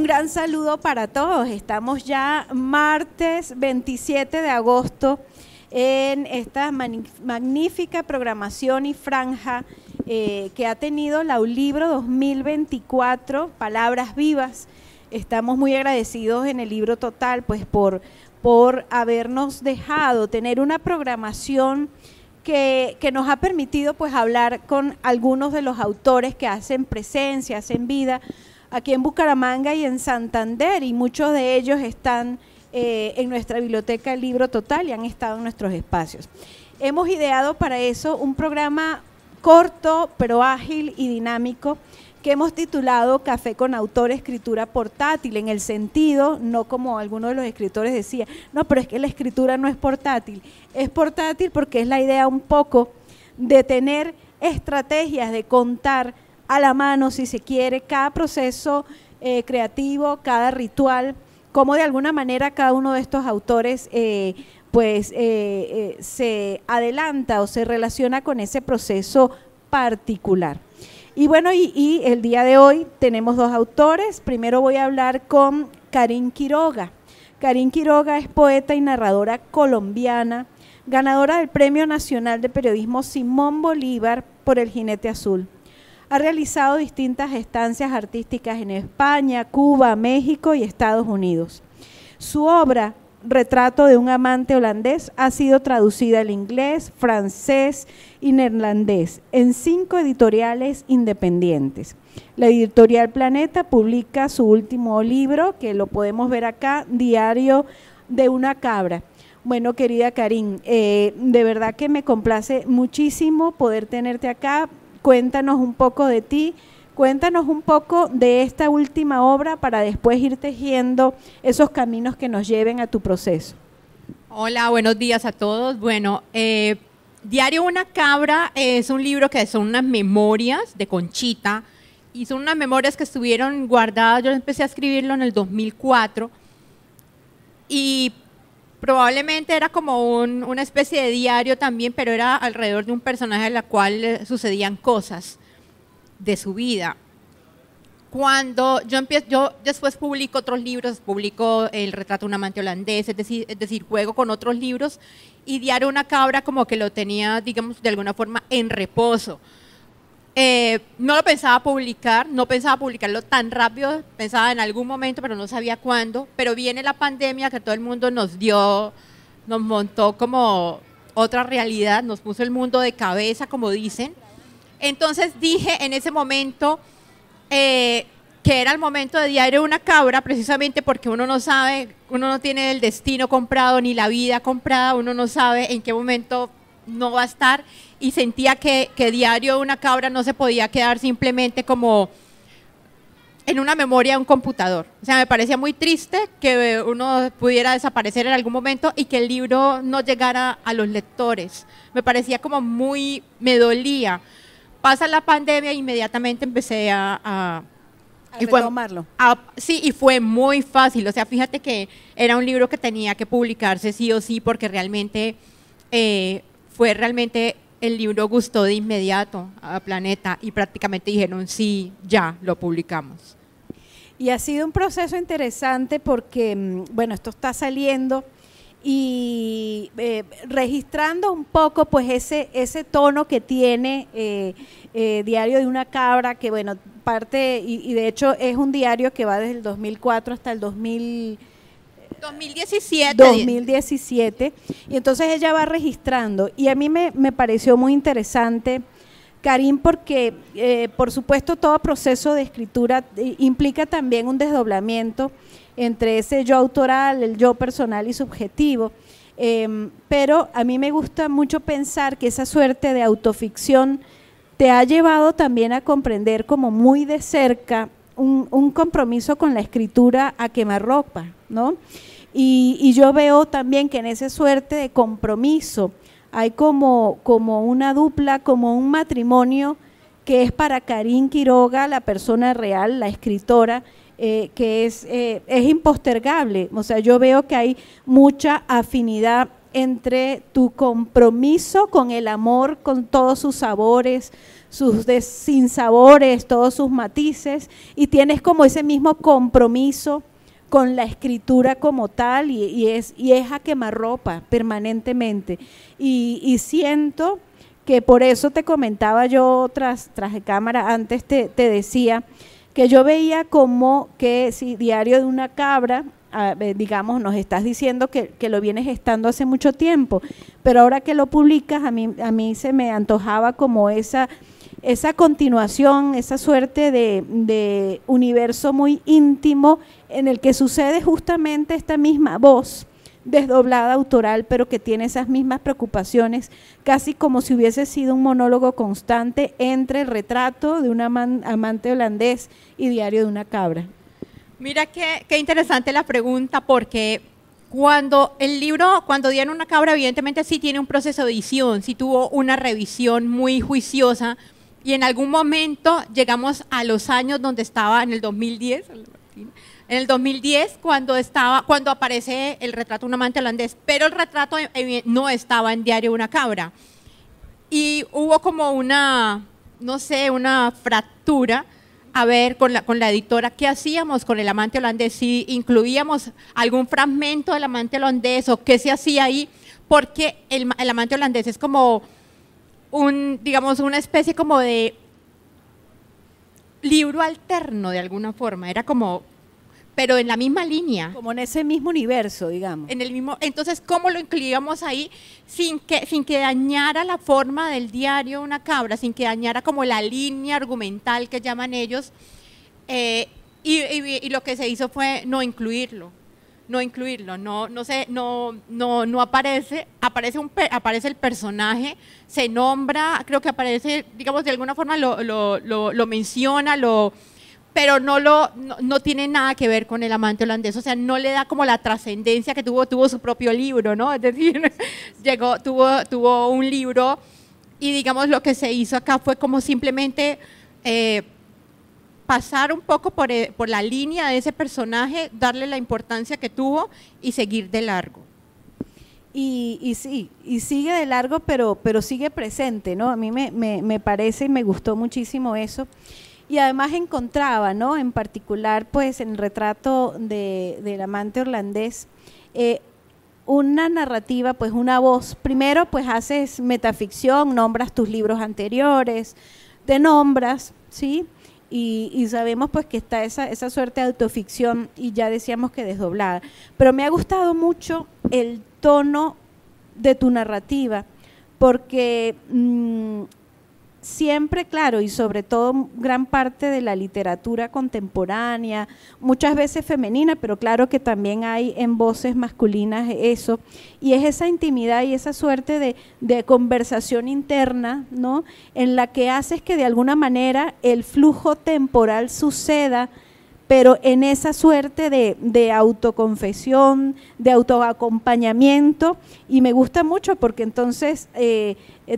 gran saludo para todos. Estamos ya martes 27 de agosto en esta magnífica programación y franja que ha tenido Laulibro 2024, Palabras Vivas. Estamos muy agradecidos en el Libro Total pues por habernos dejado tener una programación que nos ha permitido pues hablar con algunos de los autores que hacen presencia, hacen vida aquí en Bucaramanga y en Santander, y muchos de ellos están en nuestra biblioteca El Libro Total y han estado en nuestros espacios. Hemos ideado para eso un programa corto pero ágil y dinámico que hemos titulado Café con Autor, Escritura Portátil, en el sentido, no como algunos de los escritores decían, no, pero es que la escritura no es portátil porque es la idea un poco de tener estrategias, de contar a la mano, si se quiere, cada proceso creativo, cada ritual, cómo de alguna manera cada uno de estos autores se adelanta o se relaciona con ese proceso particular. Y bueno, y el día de hoy tenemos dos autores. Primero voy a hablar con Karin Quiroga. Karin Quiroga es poeta y narradora colombiana, ganadora del Premio Nacional de Periodismo Simón Bolívar por El Jinete Azul. Ha realizado distintas estancias artísticas en España, Cuba, México y Estados Unidos. Su obra, Retrato de un amante holandés, ha sido traducida al inglés, francés y neerlandés en 5 editoriales independientes. La editorial Planeta publica su último libro, que lo podemos ver acá, Diario de una cabra. Bueno, querida Karin, de verdad que me complace muchísimo poder tenerte acá. Cuéntanos un poco de ti. Cuéntanos un poco de esta última obra para después ir tejiendo esos caminos que nos lleven a tu proceso. Hola, buenos días a todos. Bueno, Diario de una cabra es un libro que son unas memorias de Conchita y son unas memorias que estuvieron guardadas. Yo empecé a escribirlo en el 2004 y probablemente era como una especie de diario también, pero era alrededor de un personaje a la cual sucedían cosas de su vida. Cuando yo después publico otros libros, publico El Retrato de un amante holandés, es decir, juego con otros libros, y Diario de una cabra como que lo tenía, digamos, de alguna forma en reposo. No lo pensaba publicar, no pensaba publicarlo tan rápido, pensaba en algún momento, pero no sabía cuándo, pero viene la pandemia que todo el mundo nos montó como otra realidad, nos puso el mundo de cabeza, como dicen. Entonces dije en ese momento que era el momento de Diario de una cabra, precisamente porque uno no sabe, uno no tiene el destino comprado ni la vida comprada, uno no sabe en qué momento no va a estar, y sentía que Diario de una cabra no se podía quedar simplemente como en una memoria de un computador. O sea, me parecía muy triste que uno pudiera desaparecer en algún momento y que el libro no llegara a los lectores. Me parecía como me dolía. Pasa la pandemia e inmediatamente empecé a retomarlo. Sí, y fue muy fácil. O sea, fíjate que era un libro que tenía que publicarse sí o sí, porque realmente fue realmente el libro gustó de inmediato a Planeta y prácticamente dijeron sí, ya lo publicamos. Y ha sido un proceso interesante porque, bueno, esto está saliendo y registrando un poco pues ese tono que tiene Diario de una cabra, que bueno, parte, y de hecho es un diario que va desde el 2004 hasta el 2017, y entonces ella va registrando, y a mí me pareció muy interesante, Karin, porque por supuesto todo proceso de escritura implica también un desdoblamiento entre ese yo autoral, el yo personal y subjetivo, pero a mí me gusta mucho pensar que esa suerte de autoficción te ha llevado también a comprender como muy de cerca un compromiso con la escritura a quemarropa, ¿no? Y yo veo también que en esa suerte de compromiso hay como una dupla, como un matrimonio que es para Karin Quiroga, la persona real, la escritora, que es impostergable. O sea, yo veo que hay mucha afinidad entre tu compromiso con el amor, con todos sus sabores, sus sinsabores, todos sus matices, y tienes como ese mismo compromiso con la escritura como tal, y es a quemarropa permanentemente. Y siento que por eso te comentaba yo tras de cámara, antes te decía que yo veía como que si Diario de una cabra, digamos, nos estás diciendo que lo vienes gestando hace mucho tiempo, pero ahora que lo publicas, a mí se me antojaba como esa continuación, esa suerte de universo muy íntimo en el que sucede justamente esta misma voz desdoblada autoral, pero que tiene esas mismas preocupaciones, casi como si hubiese sido un monólogo constante entre el retrato de un amante holandés y Diario de una cabra. Mira qué interesante la pregunta, porque cuando Diario de una cabra evidentemente sí tiene un proceso de edición, sí tuvo una revisión muy juiciosa, y en algún momento llegamos a los años donde estaba en el 2010, cuando aparece el retrato de un amante holandés, pero el retrato no estaba en Diario de una cabra. Y hubo como una fractura, a ver, con la editora, ¿qué hacíamos con el amante holandés? Si incluíamos algún fragmento del amante holandés o qué se hacía ahí, porque el amante holandés es como una especie como de libro alterno de alguna forma, era como, pero en la misma línea. Como en ese mismo universo, digamos. Entonces, ¿cómo lo incluíamos ahí sin que dañara la forma del Diario de una cabra, sin que dañara como la línea argumental que llaman ellos? Y lo que se hizo fue no incluirlo, no aparece el personaje, se nombra, creo que aparece, digamos, de alguna forma lo menciona, pero no tiene nada que ver con el amante holandés, o sea, no le da como la trascendencia que tuvo su propio libro, ¿no? Es decir, tuvo un libro, y digamos lo que se hizo acá fue como simplemente pasar un poco por la línea de ese personaje, darle la importancia que tuvo y seguir de largo. Y sigue de largo, pero sigue presente, ¿no? A mí me parece y me gustó muchísimo eso. Y además encontraba, ¿no?, en particular, pues, en el retrato del amante holandés, una narrativa, pues una voz. Primero, pues haces metaficción, nombras tus libros anteriores, te nombras, ¿sí? Y sabemos pues que está esa suerte de autoficción, y ya decíamos que desdoblada. Pero me ha gustado mucho el tono de tu narrativa, porque siempre, claro, y sobre todo gran parte de la literatura contemporánea, muchas veces femenina, pero claro que también hay en voces masculinas eso, y es esa intimidad y esa suerte de conversación interna, ¿no?, en la que haces que de alguna manera el flujo temporal suceda, pero en esa suerte de autoconfesión, de autoacompañamiento, y me gusta mucho porque entonces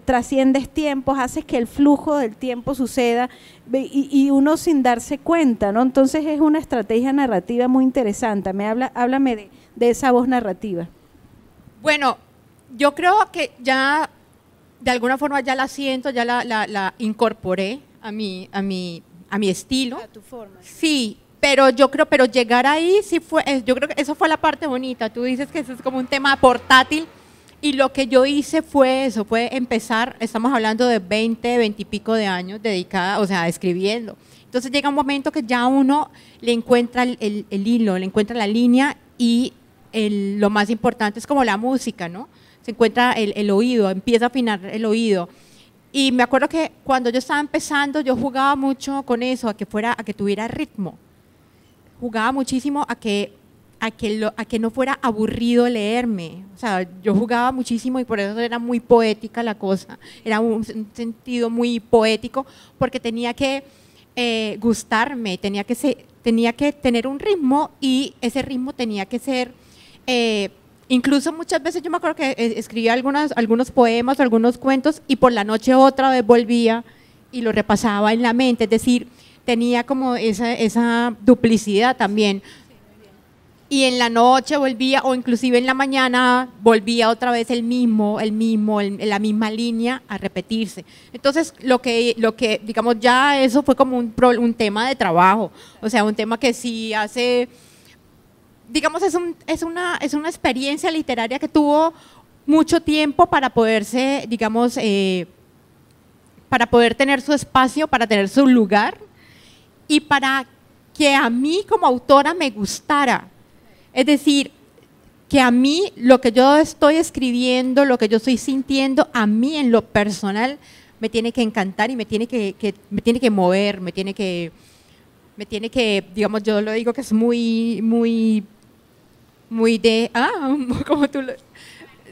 trasciendes tiempos, haces que el flujo del tiempo suceda y uno sin darse cuenta, ¿no? Entonces es una estrategia narrativa muy interesante. Háblame de esa voz narrativa. Bueno, yo creo que ya de alguna forma ya la siento, ya la incorporé a mi estilo. A tu forma. Sí. Pero llegar ahí sí fue, yo creo que eso fue la parte bonita. Tú dices que eso es como un tema portátil, y lo que yo hice fue empezar, estamos hablando de 20 y pico de años dedicada, o sea, escribiendo. Entonces llega un momento que ya uno le encuentra el hilo, le encuentra la línea, y lo más importante es como la música, ¿no? Se encuentra el oído, empieza a afinar el oído. Y me acuerdo que cuando yo estaba empezando, yo jugaba mucho con eso, a que tuviera ritmo. Jugaba muchísimo a que no fuera aburrido leerme. O sea, yo jugaba muchísimo, y por eso era muy poética la cosa. Era un sentido muy poético, porque tenía que gustarme, tenía que tener un ritmo, y ese ritmo tenía que ser, incluso muchas veces yo me acuerdo que escribía algunos poemas, algunos cuentos, y por la noche otra vez volvía y lo repasaba en la mente, es decir, tenía como esa duplicidad también. y en la noche volvía, o inclusive en la mañana volvía otra vez la misma línea a repetirse. Entonces, lo que digamos, ya eso fue como un tema de trabajo, o sea, un tema que sí hace, digamos, es una experiencia literaria que tuvo mucho tiempo para poderse, digamos, para poder tener su espacio, para tener su lugar y para que a mí como autora me gustara. Es decir, que a mí lo que yo estoy escribiendo, lo que yo estoy sintiendo, a mí en lo personal me tiene que encantar y me tiene que mover, me tiene que, digamos, yo lo digo que es muy de, como tú lo,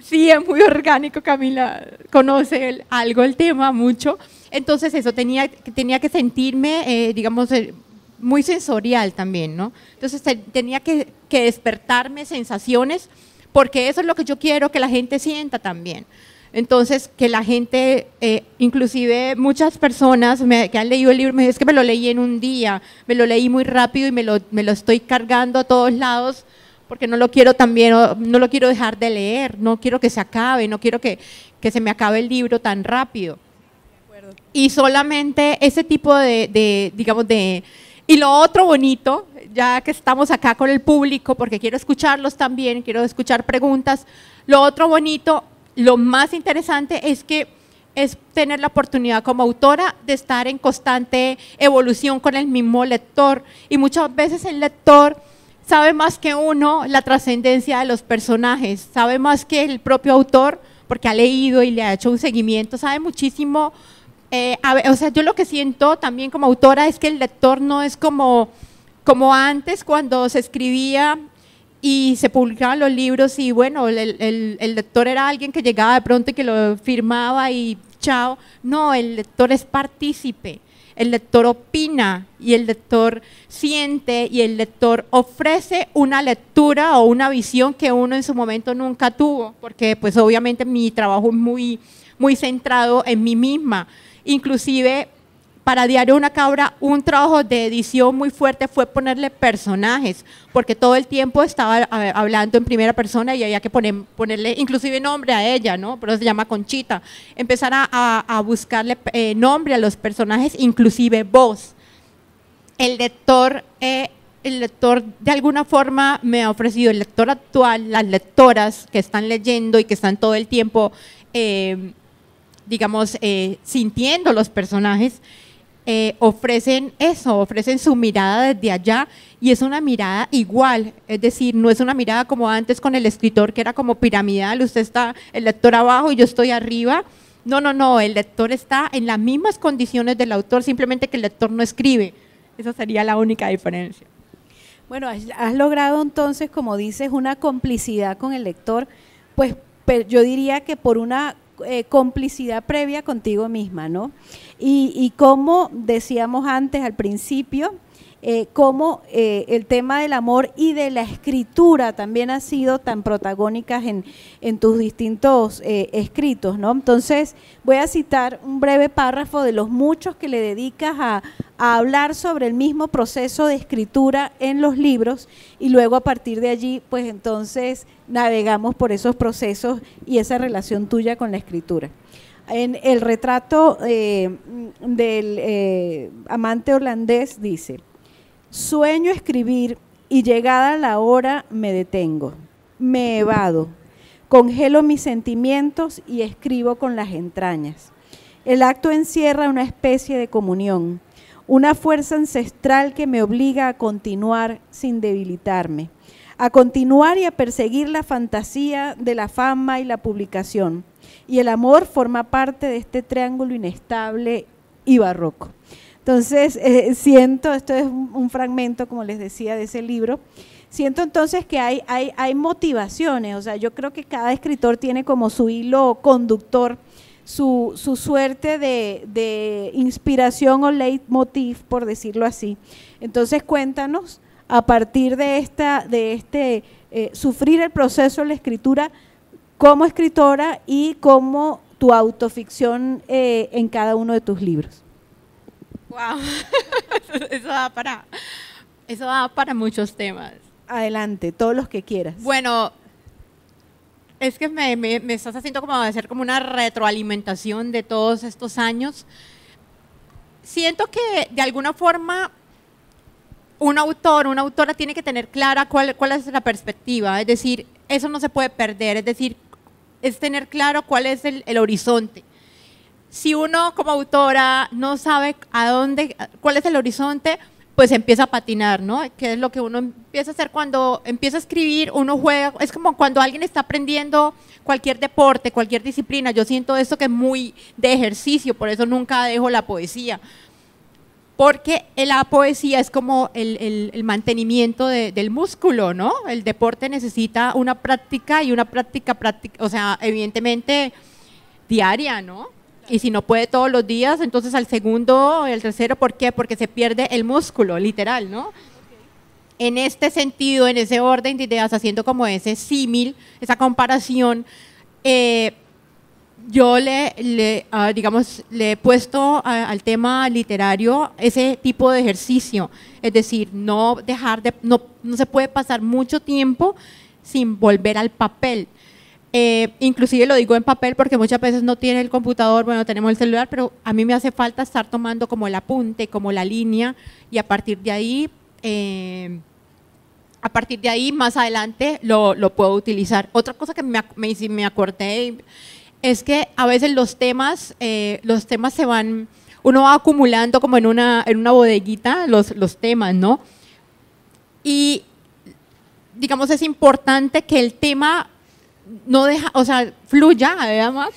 sí, es muy orgánico, Camila, conoce algo el tema mucho, entonces eso tenía que sentirme, digamos, muy sensorial también, ¿no? Entonces tenía que despertarme sensaciones, porque eso es lo que yo quiero que la gente sienta también. Entonces, que la gente, inclusive muchas personas que han leído el libro, me dicen, es que me lo leí en un día, me lo leí muy rápido y me lo estoy cargando a todos lados, porque no lo quiero dejar de leer, no quiero que se acabe, no quiero que se me acabe el libro tan rápido. Y solamente ese tipo digamos, y lo otro bonito, ya que estamos acá con el público, porque quiero escucharlos también, quiero escuchar preguntas, lo otro bonito, lo más interesante es que es tener la oportunidad como autora de estar en constante evolución con el mismo lector, y muchas veces el lector sabe más que uno la trascendencia de los personajes, sabe más que el propio autor, porque ha leído y le ha hecho un seguimiento, sabe muchísimo. O sea, yo lo que siento también como autora es que el lector no es como antes, cuando se escribía y se publicaban los libros y bueno, el lector era alguien que llegaba de pronto y que lo firmaba y chao. No, el lector es partícipe, el lector opina y el lector siente y el lector ofrece una lectura o una visión que uno en su momento nunca tuvo, porque pues obviamente mi trabajo es muy centrado en mí misma. Inclusive para Diario Una Cabra, un trabajo de edición muy fuerte fue ponerle personajes, porque todo el tiempo estaba hablando en primera persona y había que ponerle inclusive nombre a ella, ¿no? Por eso se llama Conchita. Empezar a buscarle nombre a los personajes, inclusive voz. El lector de alguna forma me ha ofrecido, el lector actual, las lectoras que están leyendo y que están todo el tiempo digamos, sintiendo los personajes, ofrecen eso, ofrecen su mirada desde allá y es una mirada igual, es decir, no es una mirada como antes con el escritor que era como piramidal, usted está, el lector abajo y yo estoy arriba. No, el lector está en las mismas condiciones del autor, simplemente que el lector no escribe, esa sería la única diferencia. Bueno, has logrado entonces, como dices, una complicidad con el lector, pues yo diría que por una complicidad previa contigo misma, ¿no? Y como decíamos antes al principio, cómo el tema del amor y de la escritura también ha sido tan protagónicas en tus distintos escritos, ¿no? Entonces voy a citar un breve párrafo de los muchos que le dedicas a hablar sobre el mismo proceso de escritura en los libros y luego a partir de allí pues entonces navegamos por esos procesos y esa relación tuya con la escritura. En el retrato del amante holandés dice: sueño escribir y llegada la hora me detengo, me evado, congelo mis sentimientos y escribo con las entrañas. El acto encierra una especie de comunión, una fuerza ancestral que me obliga a continuar sin debilitarme, a continuar y a perseguir la fantasía de la fama y la publicación. Y el amor forma parte de este triángulo inestable y barroco. Entonces, siento, esto es un fragmento, como les decía, de ese libro, siento entonces que hay motivaciones, o sea, yo creo que cada escritor tiene como su hilo conductor, su suerte de inspiración o leitmotiv, por decirlo así. Entonces, cuéntanos, a partir de sufrir el proceso de la escritura como escritora y como tu autoficción en cada uno de tus libros. Wow, eso da para muchos temas. Adelante, todos los que quieras. Bueno, es que me estás haciendo como hacer como una retroalimentación de todos estos años. Siento que de alguna forma un autor, una autora tiene que tener clara cuál es la perspectiva, es decir, eso no se puede perder, es decir, es tener claro cuál es el horizonte. Si uno como autora no sabe cuál es el horizonte, pues empieza a patinar, ¿no? Que es lo que uno empieza a hacer cuando empieza a escribir, uno juega, es como cuando alguien está aprendiendo cualquier deporte, cualquier disciplina. Yo siento esto que es muy de ejercicio, por eso nunca dejo la poesía. Porque la poesía es como el mantenimiento del músculo, ¿no? El deporte necesita una práctica y una práctica, o sea, evidentemente diaria, ¿no? Y si no puede todos los días, entonces al segundo, el tercero, ¿por qué? Porque se pierde el músculo, literal, ¿no? En este sentido, en ese orden de ideas, haciendo como ese símil, esa comparación, yo digamos, le he puesto al tema literario ese tipo de ejercicio, es decir, no se puede pasar mucho tiempo sin volver al papel. Inclusive lo digo en papel porque muchas veces no tiene el computador, bueno, tenemos el celular, pero a mí me hace falta estar tomando como el apunte, como la línea, y a partir de ahí más adelante lo puedo utilizar. Otra cosa que me acordé es que a veces los temas uno va acumulando como en una bodeguita los temas, ¿no? Y digamos es importante que el tema no fluya además,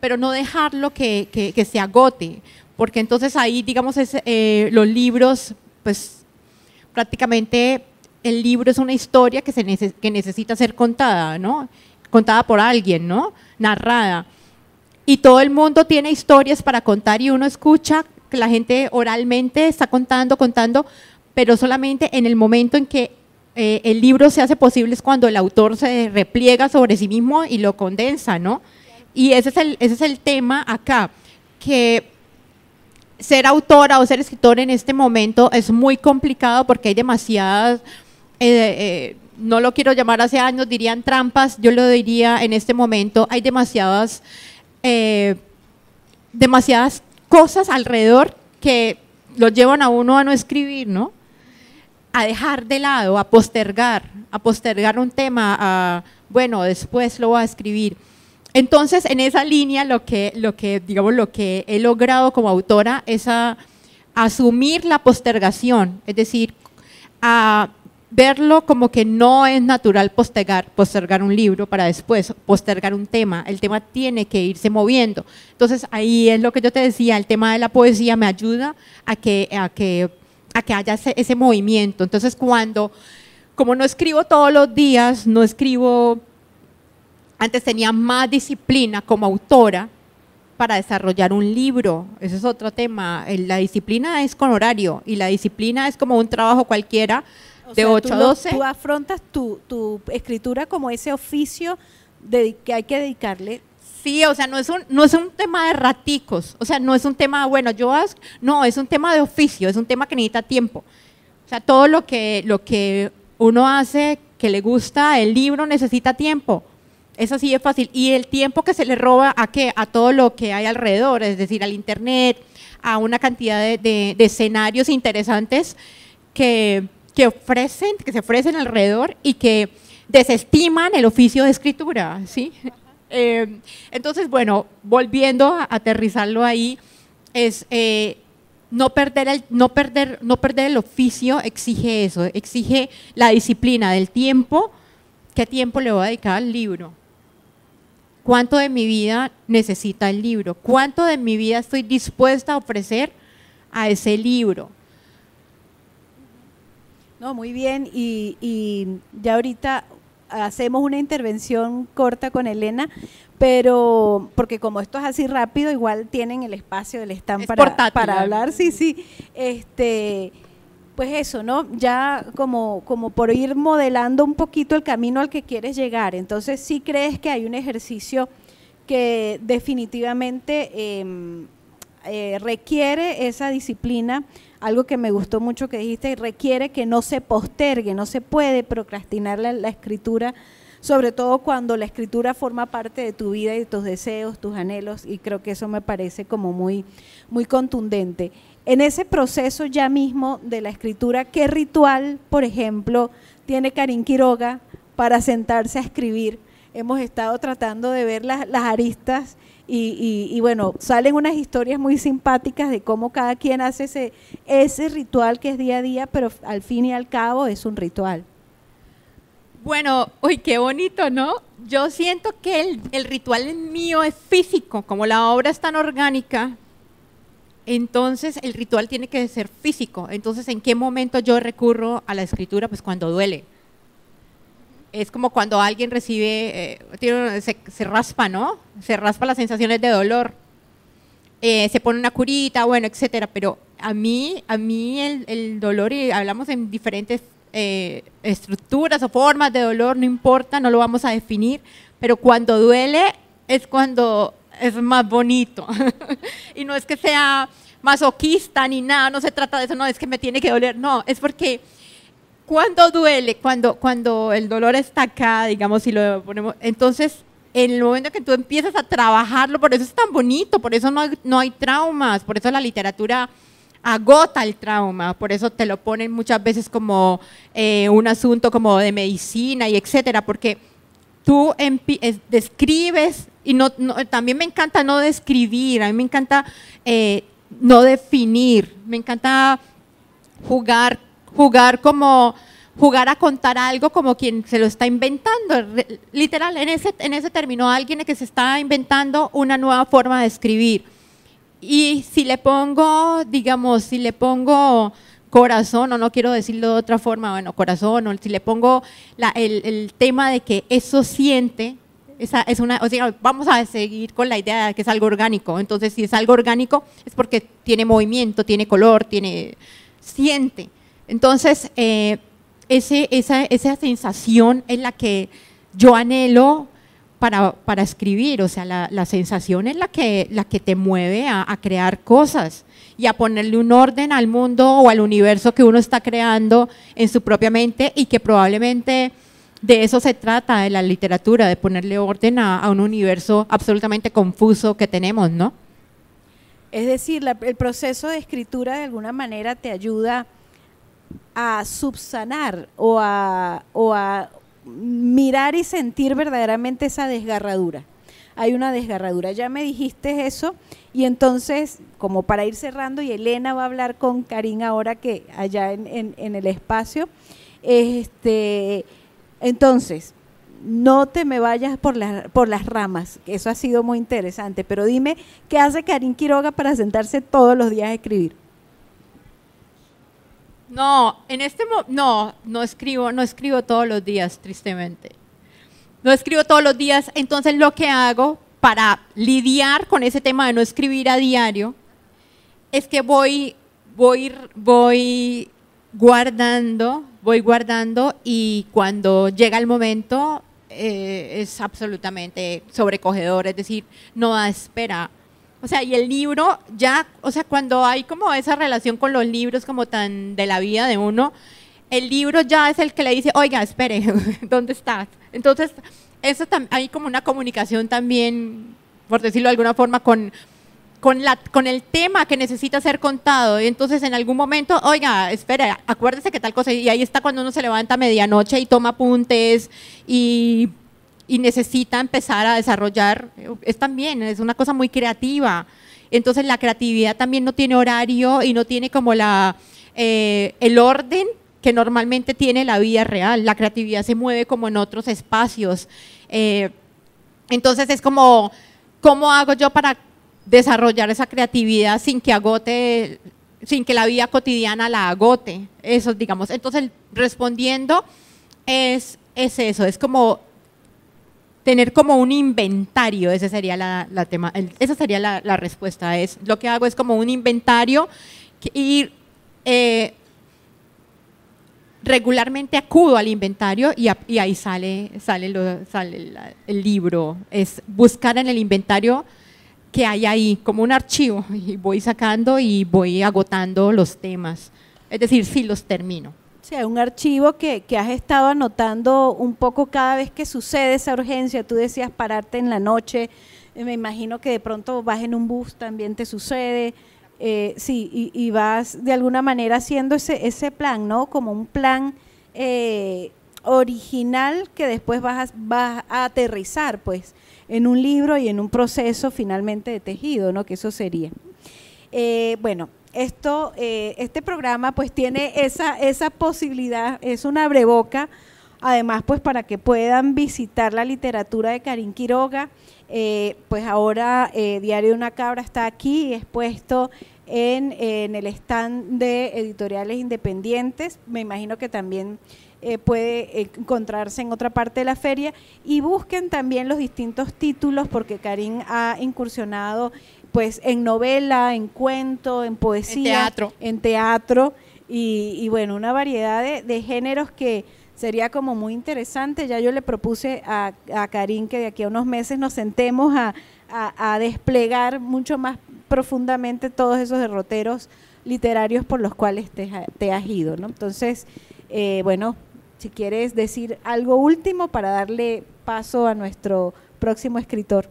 pero no dejarlo que se agote, porque entonces ahí, digamos, los libros, pues prácticamente el libro es una historia que necesita ser contada, ¿no? Contada por alguien, ¿no? Narrada. Y todo el mundo tiene historias para contar y uno escucha que la gente oralmente está contando, pero solamente en el momento en que el libro se hace posible es cuando el autor se repliega sobre sí mismo y lo condensa, ¿no? Y ese es el tema acá, que ser autora o ser escritor en este momento es muy complicado porque hay demasiadas, no lo quiero llamar hace años, dirían trampas, yo lo diría en este momento, hay demasiadas cosas alrededor que lo llevan a uno a no escribir, ¿no? A dejar de lado, a postergar un tema, bueno, después lo voy a escribir. Entonces, en esa línea, lo que he logrado como autora es asumir la postergación, es decir, a verlo como que no es natural postergar un libro para después postergar un tema. El tema tiene que irse moviendo. Entonces, ahí es lo que yo te decía, el tema de la poesía me ayuda a que haya ese movimiento. Entonces, como no escribo todos los días, antes tenía más disciplina como autora para desarrollar un libro. Ese es otro tema. La disciplina es con horario y la disciplina es como un trabajo cualquiera de 8 a 12. Tú afrontas tu escritura como ese oficio que hay que dedicarle. Sí, o sea, no es un tema de raticos, o sea, no es un tema, bueno, no, es un tema de oficio, es un tema que necesita tiempo. O sea, todo lo que uno hace que le gusta, el libro necesita tiempo. Eso sí es fácil. Y el tiempo que se le roba ¿a qué? A todo lo que hay alrededor, es decir, al internet, a una cantidad de escenarios interesantes que se ofrecen alrededor y que desestiman el oficio de escritura, ¿sí? Entonces, bueno, volviendo a aterrizarlo ahí, es no perder el oficio, exige eso, exige la disciplina del tiempo. ¿Qué tiempo le voy a dedicar al libro? ¿Cuánto de mi vida necesita el libro? ¿Cuánto de mi vida estoy dispuesta a ofrecer a ese libro? No, muy bien, y ya ahorita hacemos una intervención corta con Elena, pero porque como esto es así rápido, igual tienen el espacio del stand para hablar, sí. Pues eso, ¿no? Ya como por ir modelando un poquito el camino al que quieres llegar. Entonces, ¿sí crees que hay un ejercicio que definitivamente requiere esa disciplina. Algo que me gustó mucho que dijiste, requiere que no se postergue, no se puede procrastinar la escritura, sobre todo cuando la escritura forma parte de tu vida y de tus deseos, tus anhelos, y creo que eso me parece como muy, muy contundente. En ese proceso ya mismo de la escritura, ¿qué ritual, por ejemplo, tiene Karin Quiroga para sentarse a escribir? Hemos estado tratando de ver las aristas y bueno, salen unas historias muy simpáticas de cómo cada quien hace ese ritual que es día a día, pero al fin y al cabo es un ritual. Bueno, uy, qué bonito, ¿no? Yo siento que el ritual mío es físico, como la obra es tan orgánica, entonces el ritual tiene que ser físico. Entonces, ¿en qué momento yo recurro a la escritura? Pues cuando duele. Es como cuando alguien recibe, se raspa, ¿no? Se raspa las sensaciones de dolor, se pone una curita, bueno, etcétera. Pero a mí el dolor, y hablamos en diferentes estructuras o formas de dolor, no importa, no lo vamos a definir, pero cuando duele es cuando es más bonito. Y no es que sea masoquista ni nada, no se trata de eso, no es que me tiene que doler, no, es porque cuando duele, cuando el dolor está acá, digamos, si lo ponemos, entonces en el momento que tú empiezas a trabajarlo, por eso es tan bonito, por eso no hay traumas, por eso la literatura agota el trauma, por eso te lo ponen muchas veces como un asunto como de medicina y etcétera, porque tú describes, y también me encanta no describir, a mí me encanta no definir, me encanta jugar a contar algo como quien se lo está inventando, literal, en ese término, alguien que se está inventando una nueva forma de escribir. Y si le pongo, digamos, corazón, o no quiero decirlo de otra forma, bueno, corazón, o si le pongo el tema de que eso siente, o sea, vamos a seguir con la idea de que es algo orgánico. Entonces, si es algo orgánico, es porque tiene movimiento, tiene color, siente. Entonces, esa sensación es la que yo anhelo para escribir, o sea, la sensación es la que te mueve a crear cosas y a ponerle un orden al mundo o al universo que uno está creando en su propia mente, y que probablemente de eso se trata de la literatura, de ponerle orden a un universo absolutamente confuso que tenemos, ¿no? Es decir, el proceso de escritura de alguna manera te ayuda a subsanar o a mirar y sentir verdaderamente esa desgarradura. Hay una desgarradura, ya me dijiste eso, y entonces, como para ir cerrando, y Elena va a hablar con Karin ahora que allá en el espacio, entonces, no te me vayas por las ramas, que eso ha sido muy interesante, pero dime, ¿qué hace Karin Quiroga para sentarse todos los días a escribir? No, no escribo todos los días, tristemente. No escribo todos los días, entonces lo que hago para lidiar con ese tema de no escribir a diario es que voy guardando, y cuando llega el momento es absolutamente sobrecogedor, es decir, no da espera. O sea, y el libro ya, o sea, cuando hay como esa relación con los libros como tan de la vida de uno, el libro ya es el que le dice, oiga, espere, ¿dónde estás? Entonces, hay como una comunicación también, por decirlo de alguna forma, con el tema que necesita ser contado. Y entonces, en algún momento, oiga, espere, acuérdese que tal cosa, y ahí está cuando uno se levanta a medianoche y toma apuntes y necesita empezar a desarrollar, es una cosa muy creativa. Entonces la creatividad también no tiene horario y no tiene como el orden que normalmente tiene la vida real. La creatividad se mueve como en otros espacios. Entonces es como, ¿cómo hago yo para desarrollar esa creatividad sin que la vida cotidiana la agote? Eso, digamos. Entonces, respondiendo, es eso, es como tener como un inventario. Esa sería esa sería la respuesta. Lo que hago es como un inventario, y regularmente acudo al inventario y ahí sale el libro. Es buscar en el inventario que hay ahí, como un archivo, y voy sacando y voy agotando los temas. Es decir, sí los termino. O sea, un archivo que has estado anotando un poco cada vez que sucede esa urgencia. Tú decías pararte en la noche, me imagino que de pronto vas en un bus, también te sucede. Sí, y vas de alguna manera haciendo ese plan, ¿no? Como un plan original que después vas a aterrizar, pues, en un libro y en un proceso finalmente de tejido, ¿no? Que eso sería. Bueno, este programa pues tiene esa posibilidad, es un abreboca, además pues para que puedan visitar la literatura de Karin Quiroga. Pues ahora Diario de una Cabra está aquí expuesto en el stand de editoriales independientes. Me imagino que también puede encontrarse en otra parte de la feria, y busquen también los distintos títulos, porque Karin ha incursionado pues en novela, en cuento, en poesía, en teatro y bueno, una variedad de géneros que sería como muy interesante. Ya yo le propuse a Karin que de aquí a unos meses nos sentemos a desplegar mucho más profundamente todos esos derroteros literarios por los cuales te has ido, ¿no? Entonces, bueno, si quieres decir algo último para darle paso a nuestro próximo escritor.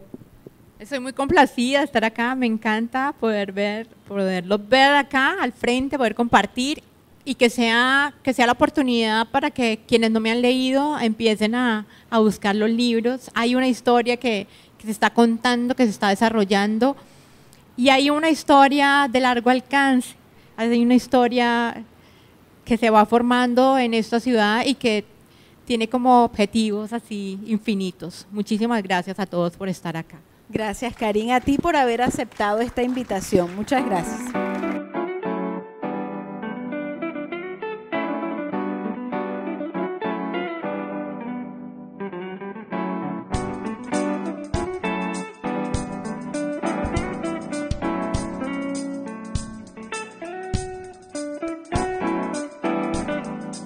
Estoy muy complacida de estar acá, me encanta poderlos ver acá al frente, poder compartir y que sea la oportunidad para que quienes no me han leído empiecen a buscar los libros. Hay una historia que se está contando, que se está desarrollando, y hay una historia de largo alcance, hay una historia que se va formando en esta ciudad y que tiene como objetivos así infinitos. Muchísimas gracias a todos por estar acá. Gracias, Karin, a ti por haber aceptado esta invitación. Muchas gracias.